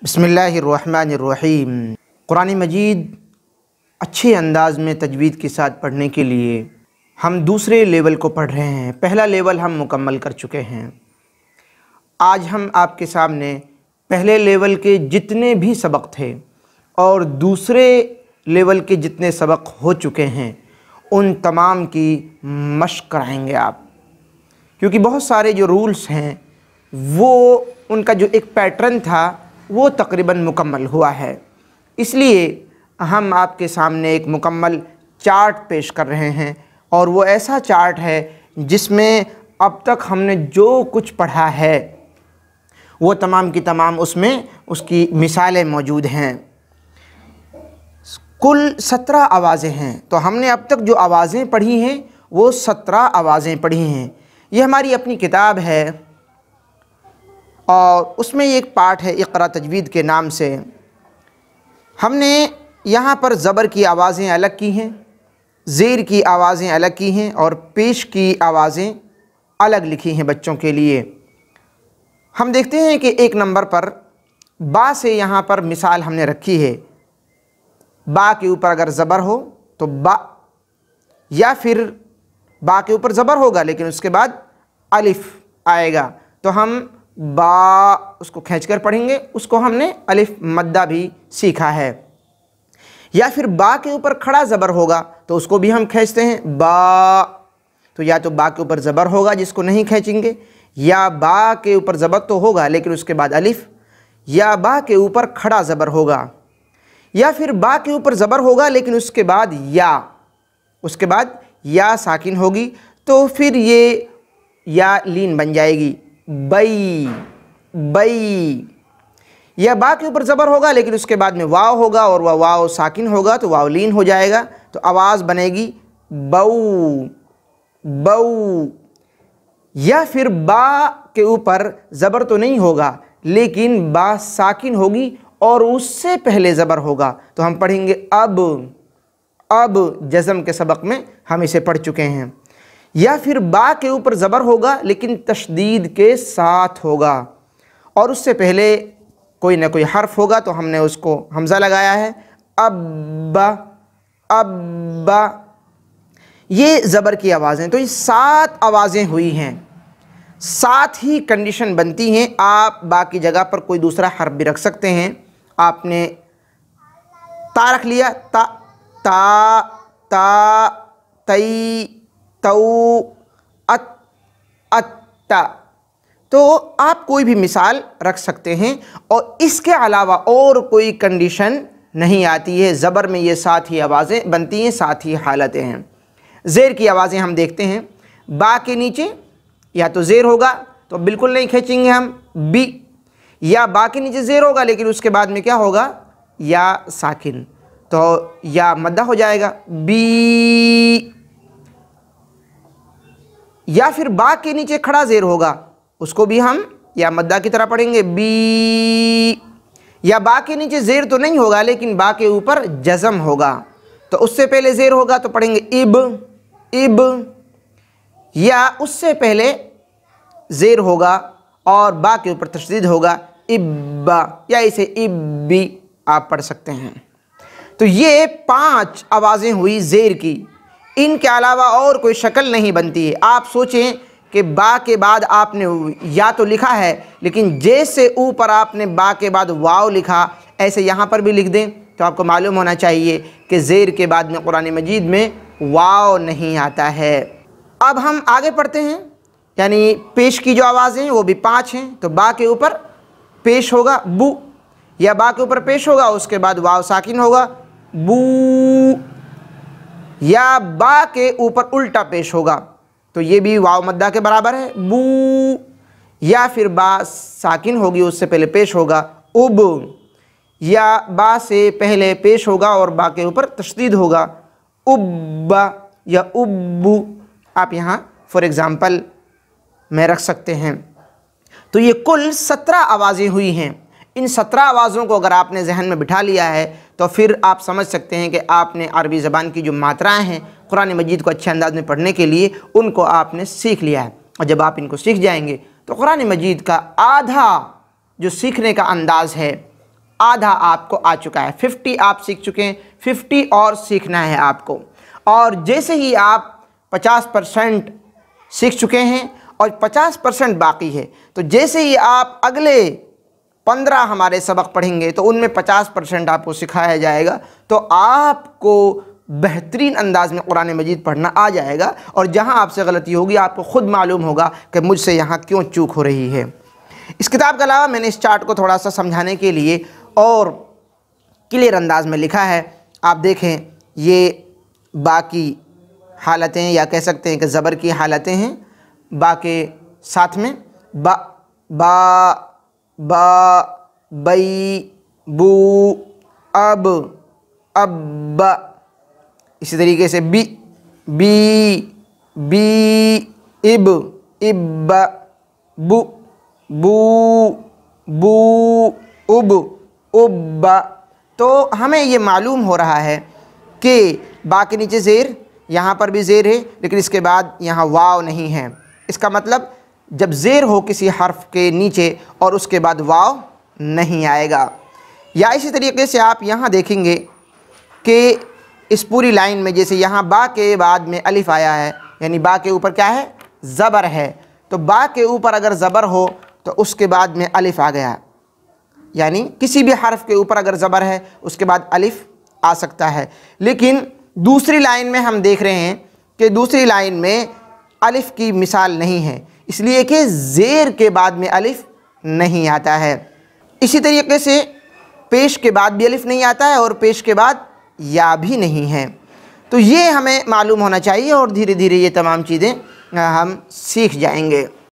बिस्मिल्लाहिर्रहमानिर्रहीम। कुरान मजीद अच्छे अंदाज में तजवीद के साथ पढ़ने के लिए हम दूसरे लेवल को पढ़ रहे हैं। पहला लेवल हम मुकम्मल कर चुके हैं। आज हम आपके सामने पहले लेवल के जितने भी सबक थे और दूसरे लेवल के जितने सबक हो चुके हैं उन तमाम की मशक़ कराएंगे आप, क्योंकि बहुत सारे जो रूल्स हैं वो उनका जो एक पैटर्न था वो तकरीबन मुकम्मल हुआ है। इसलिए हम आपके सामने एक मुकम्मल चार्ट पेश कर रहे हैं और वो ऐसा चार्ट है जिसमें अब तक हमने जो कुछ पढ़ा है वो तमाम की तमाम उसमें उसकी मिसालें मौजूद हैं। कुल 17 आवाज़ें हैं, तो हमने अब तक जो आवाज़ें पढ़ी हैं वो 17 आवाज़ें पढ़ी हैं। ये हमारी अपनी किताब है और उसमें एक पार्ट है इक़रा तजवीद के नाम से। हमने यहाँ पर ज़बर की आवाज़ें अलग की हैं, ज़ेर की आवाज़ें अलग की हैं और पेश की आवाज़ें अलग लिखी हैं बच्चों के लिए। हम देखते हैं कि एक नंबर पर बा से यहाँ पर मिसाल हमने रखी है। बा के ऊपर अगर ज़बर हो तो बा, या फिर बा के ऊपर ज़बर होगा लेकिन उसके बाद अलिफ़ आएगा तो हम बा उसको खींचकर पढ़ेंगे, उसको हमने अलिफ मद्दा भी सीखा है। या फिर बा के ऊपर खड़ा ज़बर होगा तो उसको भी हम खींचते हैं बा, तो या तो बा के ऊपर ज़बर होगा जिसको नहीं खींचेंगे, या बा के ऊपर ज़बर तो होगा लेकिन उसके बाद अलिफ, या बा के ऊपर खड़ा ज़बर होगा, या फिर बा के ऊपर ज़बर होगा लेकिन उसके बाद उसके बाद या साकिन होगी तो फिर ये या लीन बन जाएगी बई बई। या बा के ऊपर ज़बर होगा लेकिन उसके बाद में वाव होगा और वह वाव साकिन होगा तो वाव लीन हो जाएगा तो आवाज़ बनेगी बऊ बऊ। या फिर बा के ऊपर ज़बर तो नहीं होगा लेकिन बा साकिन होगी और उससे पहले ज़बर होगा तो हम पढ़ेंगे अब जज़म के सबक में हम इसे पढ़ चुके हैं। या फिर बा के ऊपर ज़बर होगा लेकिन तशदीद के साथ होगा और उससे पहले कोई ना कोई हर्फ होगा तो हमने उसको हमज़ा लगाया है अब्बा अब्बा। ये ज़बर की आवाज़ें, तो ये 7 आवाज़ें हुई हैं। 7 ही कंडीशन बनती हैं। आप बा की जगह पर कोई दूसरा हर्फ भी रख सकते हैं। आपने ता रख लिया, ता ता ता तई तऊ अत्ता, तो आप कोई भी मिसाल रख सकते हैं और इसके अलावा और कोई कंडीशन नहीं आती है। ज़बर में ये 7 ही आवाज़ें बनती हैं, 7 ही हालतें हैं। ज़ेर की आवाज़ें हम देखते हैं। बा के नीचे या तो ज़ेर होगा तो बिल्कुल नहीं खींचेंगे हम बी, या बा के नीचे ज़ेर होगा लेकिन उसके बाद में क्या होगा या साकिन तो या मद्दा हो जाएगा बी। या फिर बा के नीचे खड़ा ज़ेर होगा उसको भी हम या मद्दा की तरह पढ़ेंगे बी। या बा के नीचे ज़ेर तो नहीं होगा लेकिन बा के ऊपर जज़म होगा तो उससे पहले ज़ेर होगा तो पढ़ेंगे इब। या उससे पहले ज़ेर होगा और बा के ऊपर तशदीद होगा इब्बा, या इसे इब्बी आप पढ़ सकते हैं। तो ये 5 आवाज़ें हुई ज़ेर की। इनके अलावा और कोई शक्ल नहीं बनती है। आप सोचें कि बा के बाद आपने या तो लिखा है लेकिन जैसे ऊपर आपने बा के बाद वाव लिखा ऐसे यहाँ पर भी लिख दें तो आपको मालूम होना चाहिए कि ज़ेर के बाद में कुरान मजीद में वाव नहीं आता है। अब हम आगे पढ़ते हैं, यानी पेश की जो आवाज़ें हैं वो भी 5 हैं। तो बा के ऊपर पेश होगा बू, या बा के ऊपर पेश होगा उसके बाद वाव साकिन होगा बू, या बा के ऊपर उल्टा पेश होगा तो ये भी वाव मद्दा के बराबर है बू। या फिर बा साकिन होगी उससे पहले पेश होगा उब, या बा से पहले पेश होगा और बा के ऊपर तशदीद होगा उब्बा या उब्बू। आप यहाँ फॉर एग्ज़ाम्पल में रख सकते हैं। तो ये कुल 17 आवाज़ें हुई हैं। इन 17 आवाज़ों को अगर आपने जहन में बिठा लिया है तो फिर आप समझ सकते हैं कि आपने अरबी ज़बान की जो मात्राएं हैं कुरान मजीद को अच्छे अंदाज में पढ़ने के लिए उनको आपने सीख लिया है। और जब आप इनको सीख जाएंगे तो कुरान मजीद का आधा जो सीखने का अंदाज़ है आधा आपको आ चुका है। 50 आप सीख चुके हैं, 50 और सीखना है आपको। और जैसे ही आप 50% सीख चुके हैं और 50% बाकी है, तो जैसे ही आप अगले 15 हमारे सबक पढ़ेंगे तो उनमें 50% आपको सिखाया जाएगा, तो आपको बेहतरीन अंदाज में कुरान मजीद पढ़ना आ जाएगा। और जहां आपसे गलती होगी आपको ख़ुद मालूम होगा कि मुझसे यहाँ क्यों चूक हो रही है। इस किताब के अलावा मैंने इस चार्ट को थोड़ा सा समझाने के लिए और क्लियर अंदाज में लिखा है। आप देखें, ये बाकी हालतें या कह सकते हैं कि ज़बर की हालतें हैं। बा के साथ में बा, बई, बू, अब, इसी तरीके से बी, इब, बू, उब। तो हमें ये मालूम हो रहा है कि बा के नीचे ज़ेर, यहाँ पर भी ज़ेर है, लेकिन इसके बाद यहाँ वाव नहीं है। इसका मतलब जब ज़ेर हो किसी हर्फ के नीचे और उसके बाद वाव नहीं आएगा। या इसी तरीके से आप यहाँ देखेंगे कि इस पूरी लाइन में जैसे यहाँ बा के बाद में अलिफ आया है, यानी बा के ऊपर क्या है, ज़बर है। तो बा के ऊपर अगर ज़बर हो तो उसके बाद में अलिफ आ गया, यानी किसी भी हर्फ के ऊपर अगर ज़बर है उसके बाद अलिफ आ सकता है। लेकिन दूसरी लाइन में हम देख रहे हैं कि दूसरी लाइन में अलिफ की मिसाल नहीं है, इसलिए कि ज़ेर के बाद में अलिफ नहीं आता है। इसी तरीके से पेश के बाद भी अलिफ नहीं आता है और पेश के बाद या भी नहीं है। तो ये हमें मालूम होना चाहिए और धीरे धीरे ये तमाम चीज़ें हम सीख जाएंगे।